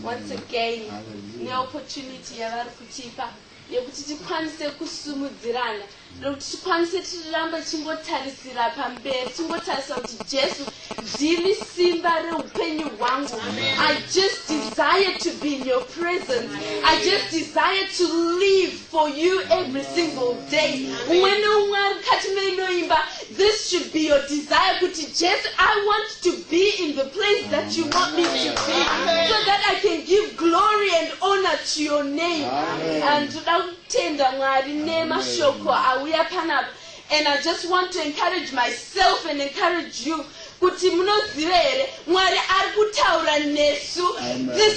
Once again, the opportunity yavari kutipa yekuti tikwanise kusumudzirana nokuti tikwanise tiramba tingotarisira pamberi tingotarisa kuti Jesu ndiri simba reupenyu hwangu. I just desire to be in your presence. I just desire to live for you every single day. When this should be your desire, kuti Jesu, I want to be in the place that you want me to be, so that I can give glory and honor to your name. And I just want to encourage myself and encourage you. This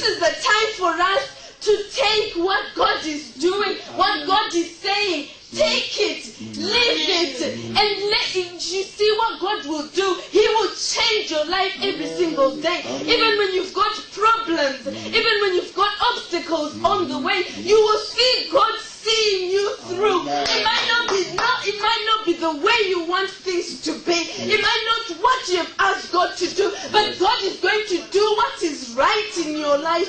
is the time for us to take what God is doing, what God is saying. Take it, live it, and let it, you see what God will do. He will change your life every single day. Even when you've got problems, even when you've got obstacles on the way, you will see God seeing you through. It might not be the way you want things to be. It might not what you have asked God to do, but God is going to do what is right in your life.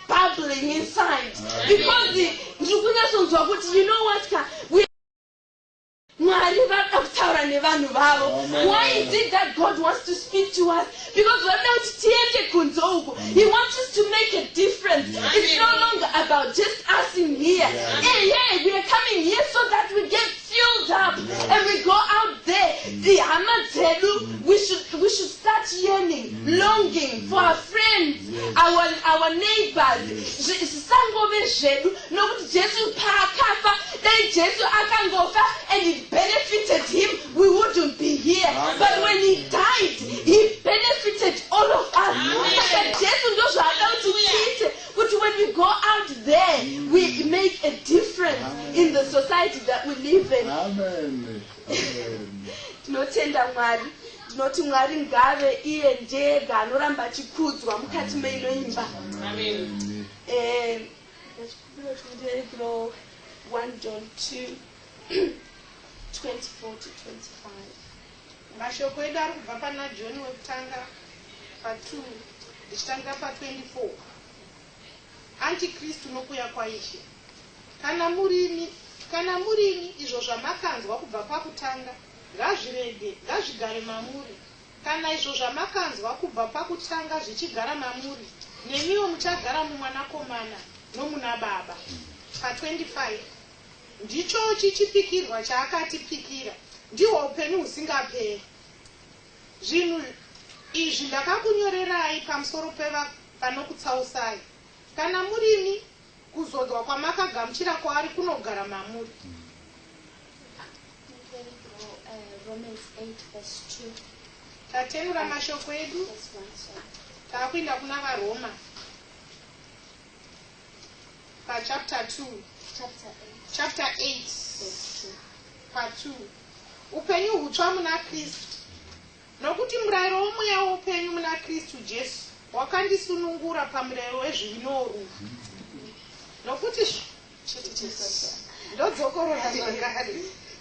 Bubbling inside, because you know what? Why is it that God wants to speak to us? Because He wants us to make a difference. It's no longer about just us in here. Yeah, we are coming here so that we get filled up and we go out there. We should start yearning, longing for our friends, our neighbors. And it benefited him, we wouldn't be here. But when he died, he benefited all of us. But when we go out there, we make a difference in the society that we live in. Amen. tinoti Mwari ngave iye ndega anoramba achikudzwa mukati meinoimba. Amen. 1 John 2 24 to 25. Mashoko edu ari kubva pana John wekutanga pa2 ndichitanga pa24. Antikristu nokuya kwaIshe. Kana murimi izvo zvamakanzwa kubva pakutanga ngazvigare mamuri. Kana izvo zvamakanzwa kubva pakutanga zvichigara mamuri, nemiwo muchagara mumwanakomana nomuna Baba. Pa25 ndicho chichipikirwa chaakatipikira, ndihwo upenyu husingaperi. Zvinhu izvi ndakakunyorerai pamusoro panokutsausai. Kana murimi, kuzodzwa kwamakagamuchira kwaari kunogara mamuri. Romans 8 verse 2. Tatenura mashoko edu taakuenda kuna vaRoma pachapter 2 chapter 8 pa2. Upenyu hutsva muna Kristu. Nokuti murayiro womweya woupenyu muna Kristu Jesu wakandisunungura pamurayiro wezvivi nourufu. Nokuti ndodzokorora zvakare.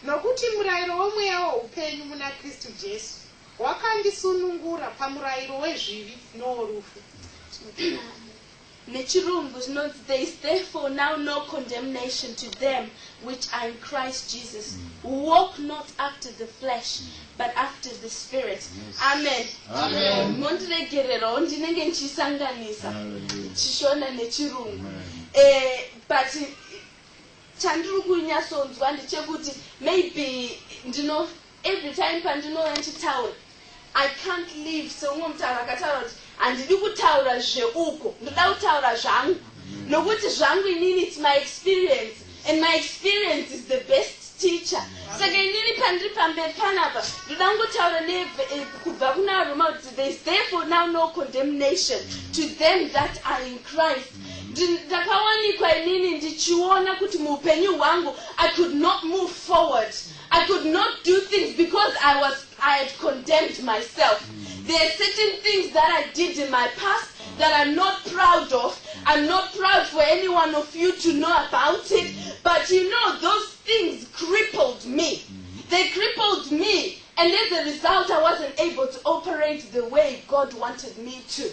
Nokuti murayiro womweya woupenyu muna Kristu Jesu wakandisunungura pamurayiro wezvivi nourufu. Nechirungu zvinonzi, there is therefore now no condemnation to them which are in Christ Jesus, who walk not after the flesh, but after the Spirit. Amen. Amen. Mondiregererawo ndinenge ndichisanganisa chishona nechirungu. But chandiri kunyatsonzwa ndechekuti maybe every time pandinouya ndichitaura, I can't live seumwe mutaura akataura kuti handidi kutaura zveuko, ndoda kutaura zvangu. Nokuti zvangu inini, it's my experience, and my experience is the best teacher. Saka inini pandiri pamberi panapa ndoda kungotaura kubva kuna Roma kuti there is therefore now no condemnation to them that are in Christ. Ndakawanikwa inini ndichiona kuti muupenyu hwangu I could not move forward. I could not do things because I had condemned myself. There are certain things that I did in my past that I'm not proud of. I'm not proud for any one of you to know about it. But those things crippled me. They crippled me. And as a result, I wasn't able to operate the way God wanted me to.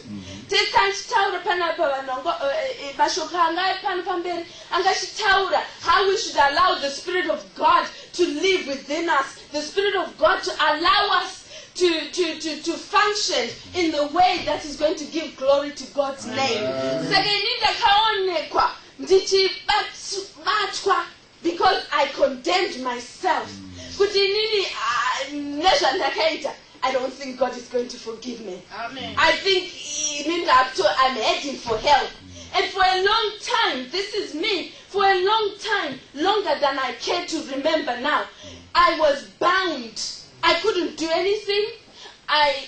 How we should allow the Spirit of God to live within us. The Spirit of God to allow us to function in the way that is going to give glory to God's name. Because I condemned myself. I don't think God is going to forgive me. Amen. I think I'm heading for hell. And for a long time, this is me, for a long time, longer than I care to remember now, I was bound. I couldn't do anything.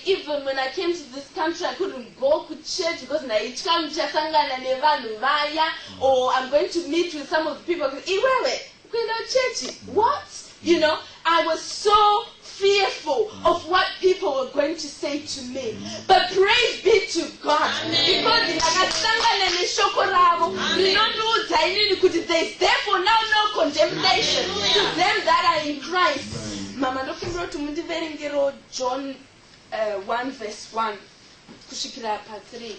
Even when I came to this country, I couldn't go to church because or I'm going to meet with some of the people. What? I was so fearful of what people were going to say to me. But praise be to God. Because there is therefore now no condemnation to them that are in Christ. Mama ndofungura kuti mundiverengero John 1 verse 1 kusvikira pa 3.